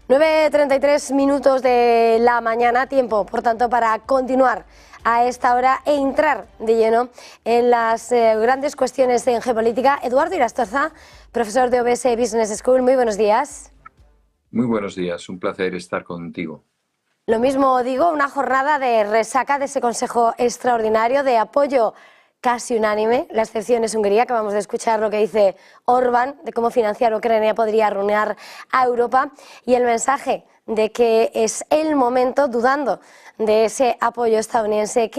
9:33 de la mañana, tiempo, por tanto, para continuar a esta hora e entrar de lleno en las grandes cuestiones en geopolítica. Eduardo Irastorza, profesor de OBS Business School, muy buenos días. Muy buenos días, un placer estar contigo. Lo mismo digo, una jornada de resaca de ese Consejo Extraordinario de apoyo casi unánime. La excepción es Hungría. Acabamos de escuchar lo que dice Orbán de cómo financiar Ucrania podría arruinar a Europa, y el mensaje de que es el momento, dudando de ese apoyo estadounidense.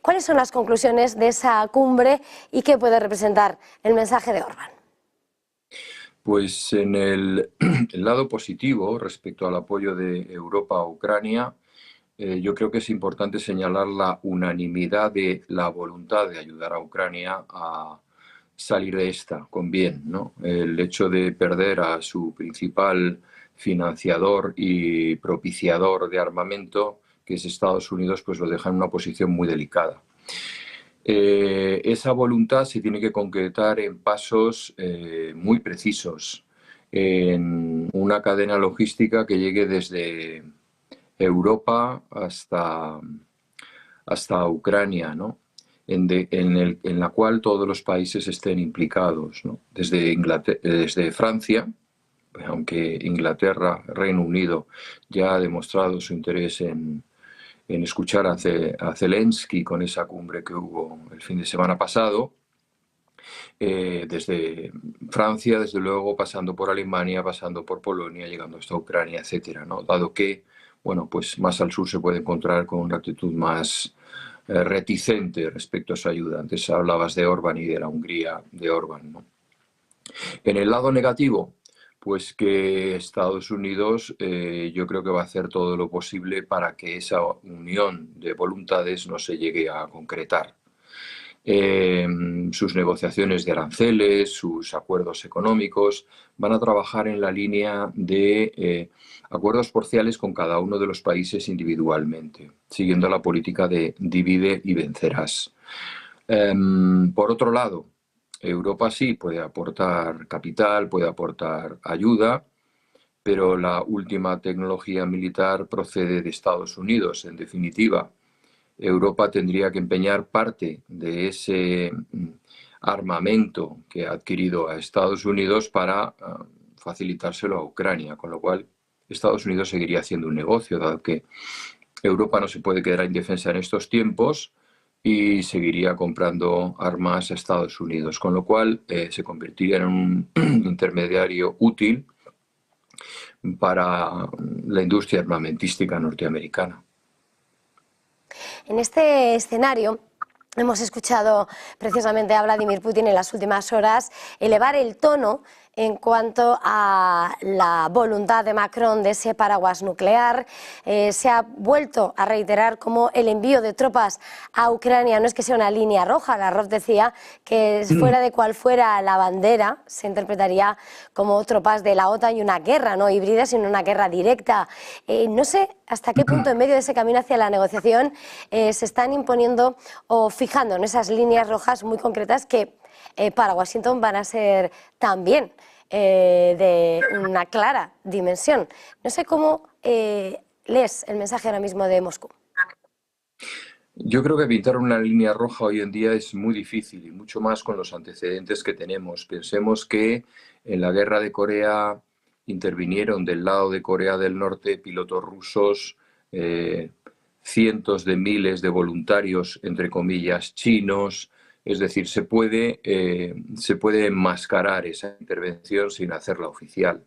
¿Cuáles son las conclusiones de esa cumbre y qué puede representar el mensaje de Orbán? Pues en el lado positivo respecto al apoyo de Europa a Ucrania, yo creo que es importante señalar la unanimidad de la voluntad de ayudar a Ucrania a salir de esta con bien, ¿no? El hecho de perder a su principal financiador y propiciador de armamento, que es Estados Unidos, pues lo deja en una posición muy delicada. Esa voluntad se tiene que concretar en pasos muy precisos, en una cadena logística que llegue desde Europa hasta Ucrania, ¿no? En la cual todos los países estén implicados, ¿no? Desde Francia, aunque Inglaterra, Reino Unido, ya ha demostrado su interés en escuchar a Zelensky con esa cumbre que hubo el fin de semana pasado, desde Francia, desde luego, pasando por Alemania, pasando por Polonia, llegando hasta Ucrania, etcétera, ¿no? Dado que, bueno, pues más al sur se puede encontrar con una actitud más reticente respecto a su ayuda. Antes hablabas de Orbán y de la Hungría de Orbán, ¿no? En el lado negativo, pues que Estados Unidos yo creo que va a hacer todo lo posible para que esa unión de voluntades no se llegue a concretar. Sus negociaciones de aranceles, sus acuerdos económicos, van a trabajar en la línea de acuerdos parciales con cada uno de los países individualmente, siguiendo la política de divide y vencerás. Por otro lado, Europa sí puede aportar capital, puede aportar ayuda, pero la última tecnología militar procede de Estados Unidos. En definitiva, Europa tendría que empeñar parte de ese armamento que ha adquirido a Estados Unidos para facilitárselo a Ucrania, con lo cual Estados Unidos seguiría haciendo un negocio, dado que Europa no se puede quedar indefensa en estos tiempos y seguiría comprando armas a Estados Unidos, con lo cual se convertiría en un intermediario útil para la industria armamentística norteamericana. En este escenario hemos escuchado precisamente a Vladimir Putin en las últimas horas elevar el tono en cuanto a la voluntad de Macron de ese paraguas nuclear. Se ha vuelto a reiterar como el envío de tropas a Ucrania no es que sea una línea roja. Lavrov decía que fuera de cual fuera la bandera se interpretaría como tropas de la OTAN y una guerra no híbrida, sino una guerra directa. No sé hasta qué punto en medio de ese camino hacia la negociación se están imponiendo o fijando en esas líneas rojas muy concretas que para Washington van a ser también de una clara dimensión. No sé cómo lees el mensaje ahora mismo de Moscú. Yo creo que pintar una línea roja hoy en día es muy difícil, y mucho más con los antecedentes que tenemos. Pensemos que en la guerra de Corea intervinieron del lado de Corea del Norte pilotos rusos, cientos de miles de voluntarios, entre comillas, chinos. Es decir, se puede enmascarar esa intervención sin hacerla oficial.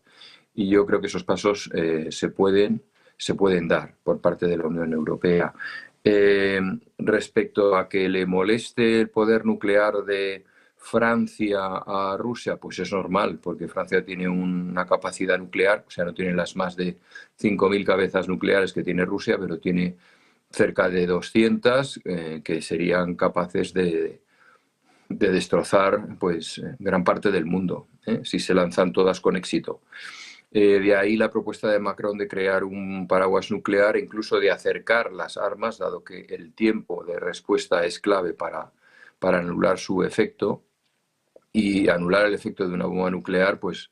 Y yo creo que esos pasos se pueden dar por parte de la Unión Europea. Respecto a que le moleste el poder nuclear de Francia a Rusia, pues es normal, porque Francia tiene una capacidad nuclear, o sea, no tiene las más de 5.000 cabezas nucleares que tiene Rusia, pero tiene cerca de 200 que serían capaces de destrozar pues gran parte del mundo, si se lanzan todas con éxito. De ahí la propuesta de Macron de crear un paraguas nuclear, incluso de acercar las armas, dado que el tiempo de respuesta es clave para anular su efecto, y anular el efecto de una bomba nuclear pues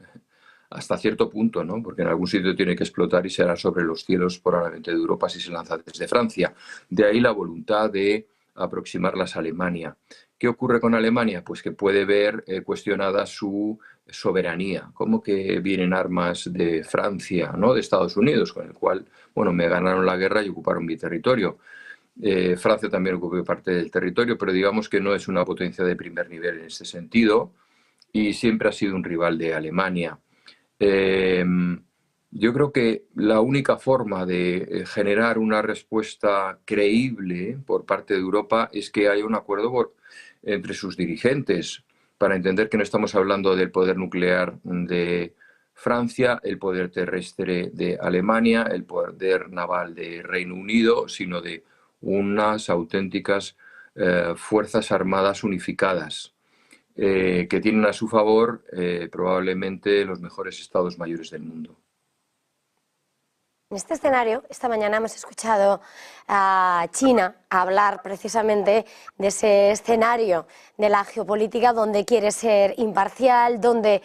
hasta cierto punto, ¿no? Porque en algún sitio tiene que explotar y será sobre los cielos probablemente de Europa si se lanza desde Francia. De ahí la voluntad de aproximarlas a Alemania. ¿Qué ocurre con Alemania? Pues que puede ver cuestionada su soberanía. ¿Cómo que vienen armas de Francia, ¿no? De Estados Unidos, con el cual, bueno, me ganaron la guerra y ocuparon mi territorio? Francia también ocupó parte del territorio, pero digamos que no es una potencia de primer nivel en este sentido y siempre ha sido un rival de Alemania. Eh, yo creo que la única forma de generar una respuesta creíble por parte de Europa es que haya un acuerdo entre sus dirigentes para entender que no estamos hablando del poder nuclear de Francia, el poder terrestre de Alemania, el poder naval de Reino Unido, sino de unas auténticas fuerzas armadas unificadas que tienen a su favor probablemente los mejores estados mayores del mundo. En este escenario, esta mañana hemos escuchado a China hablar precisamente de ese escenario de la geopolítica donde quiere ser imparcial, donde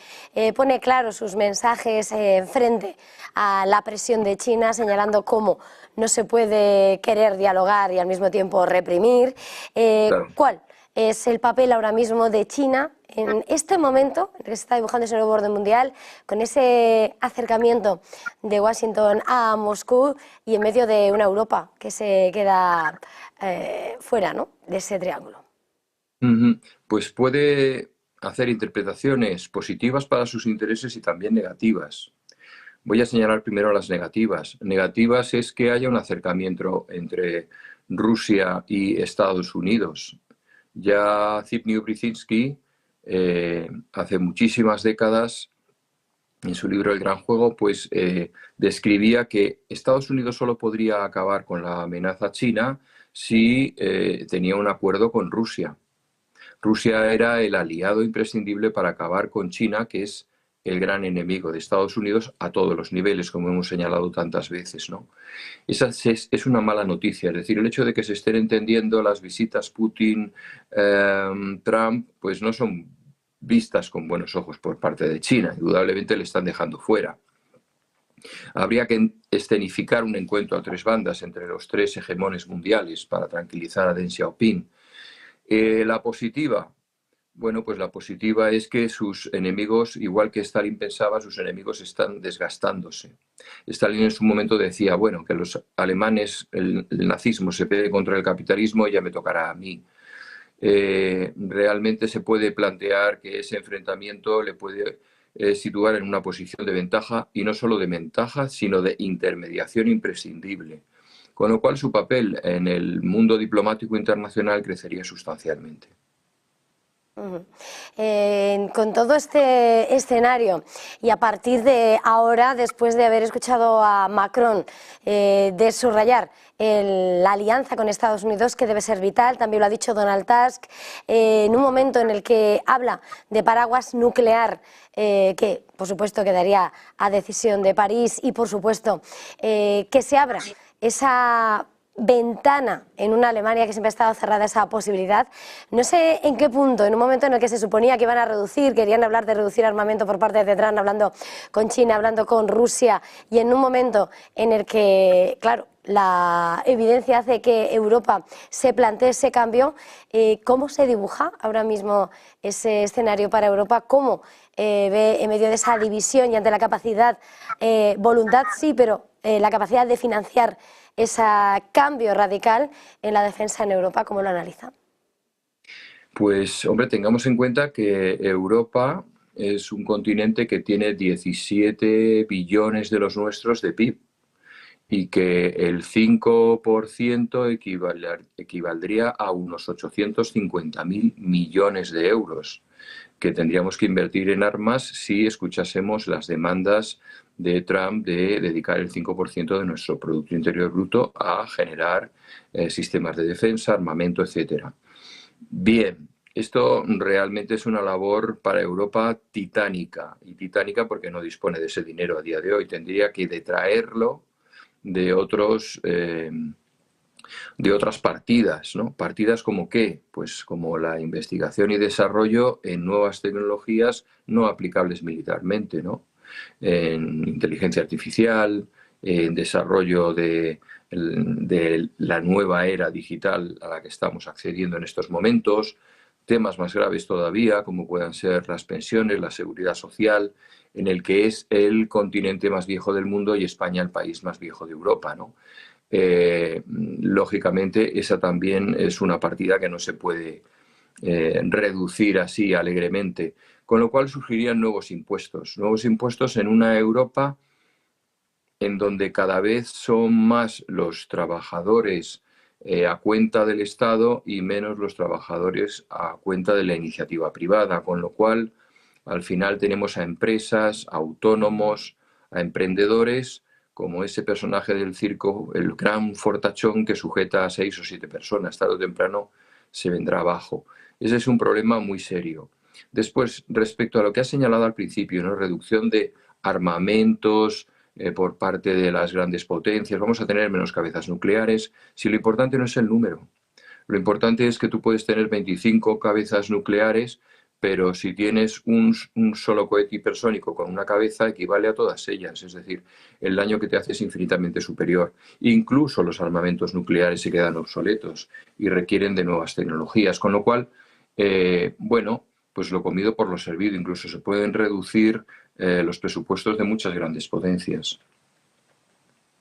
pone claro sus mensajes frente a la presión de China, señalando cómo no se puede querer dialogar y al mismo tiempo reprimir. Claro. ¿Cuál es el papel ahora mismo de China en este momento en el que se está dibujando ese nuevo orden mundial, con ese acercamiento de Washington a Moscú y en medio de una Europa que se queda fuera, ¿no?, de ese triángulo? Pues puede hacer interpretaciones positivas para sus intereses y también negativas. Voy a señalar primero las negativas. Negativas es que haya un acercamiento entre Rusia y Estados Unidos. Ya Zbigniew Brzezinski, hace muchísimas décadas, en su libro El Gran Juego, pues describía que Estados Unidos solo podría acabar con la amenaza china si tenía un acuerdo con Rusia. Rusia era el aliado imprescindible para acabar con China, que es el gran enemigo de Estados Unidos a todos los niveles, como hemos señalado tantas veces, ¿no? Esa es una mala noticia. Es decir, el hecho de que se estén entendiendo las visitas Putin-Trump, pues no son vistas con buenos ojos por parte de China. Indudablemente le están dejando fuera. Habría que escenificar un encuentro a tres bandas entre los tres hegemones mundiales para tranquilizar a Deng Xiaoping. La positiva, bueno, pues la positiva es que sus enemigos, igual que Stalin pensaba, sus enemigos están desgastándose. Stalin en su momento decía, bueno, que los alemanes, el nazismo se pelee contra el capitalismo y ya me tocará a mí. Realmente se puede plantear que ese enfrentamiento le puede situar en una posición de ventaja, y no solo de ventaja, sino de intermediación imprescindible. Con lo cual su papel en el mundo diplomático internacional crecería sustancialmente. Con todo este escenario y a partir de ahora, después de haber escuchado a Macron de subrayar la alianza con Estados Unidos, que debe ser vital, también lo ha dicho Donald Tusk, en un momento en el que habla de paraguas nuclear, que por supuesto quedaría a decisión de París, y por supuesto que se abra esa ventana en una Alemania que siempre ha estado cerrada esa posibilidad. No sé en qué punto, en un momento en el que se suponía que iban a reducir, querían hablar de reducir armamento por parte de Trump, hablando con China, hablando con Rusia, y en un momento en el que, claro, la evidencia hace que Europa se plantee ese cambio, ¿cómo se dibuja ahora mismo ese escenario para Europa? ¿Cómo ve en medio de esa división y ante la capacidad, voluntad sí, pero la capacidad de financiar ese cambio radical en la defensa en Europa? ¿Cómo lo analiza? Pues, hombre, tengamos en cuenta que Europa es un continente que tiene 17 billones de los nuestros de PIB y que el 5% equivaldría a unos 850.000 millones de euros que tendríamos que invertir en armas si escuchásemos las demandas de Trump de dedicar el 5% de nuestro Producto Interior Bruto a generar sistemas de defensa, armamento, etcétera. Bien, esto realmente es una labor para Europa titánica, y titánica porque no dispone de ese dinero a día de hoy. Tendría que detraerlo de otras partidas, ¿no? Partidas como ¿qué? Pues como la investigación y desarrollo en nuevas tecnologías no aplicables militarmente, ¿no? en inteligencia artificial, en desarrollo de la nueva era digital a la que estamos accediendo en estos momentos, temas más graves todavía, como puedan ser las pensiones, la seguridad social, en el que es el continente más viejo del mundo y España el país más viejo de Europa, ¿no? Lógicamente, esa también es una partida que no se puede reducir así alegremente, con lo cual surgirían nuevos impuestos en una Europa en donde cada vez son más los trabajadores a cuenta del Estado y menos los trabajadores a cuenta de la iniciativa privada, con lo cual al final tenemos a empresas, a autónomos, a emprendedores, como ese personaje del circo, el gran fortachón que sujeta a 6 o 7 personas, tarde o temprano se vendrá abajo. Ese es un problema muy serio. Después, respecto a lo que has señalado al principio, ¿no? Reducción de armamentos por parte de las grandes potencias, vamos a tener menos cabezas nucleares, si lo importante no es el número. Lo importante es que tú puedes tener 25 cabezas nucleares, pero si tienes un solo cohete hipersónico con una cabeza, equivale a todas ellas. Es decir, el daño que te hace es infinitamente superior. Incluso los armamentos nucleares se quedan obsoletos y requieren de nuevas tecnologías. Con lo cual, bueno, pues lo comido por lo servido. Incluso se pueden reducir los presupuestos de muchas grandes potencias.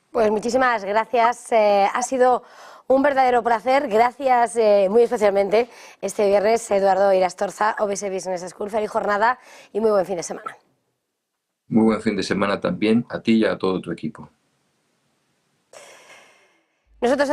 Pues muchísimas gracias. Ha sido un verdadero placer. Gracias muy especialmente este viernes, Eduardo Irastorza, OBS Business School. Feliz jornada y muy buen fin de semana. Muy buen fin de semana también a ti y a todo tu equipo. Nosotros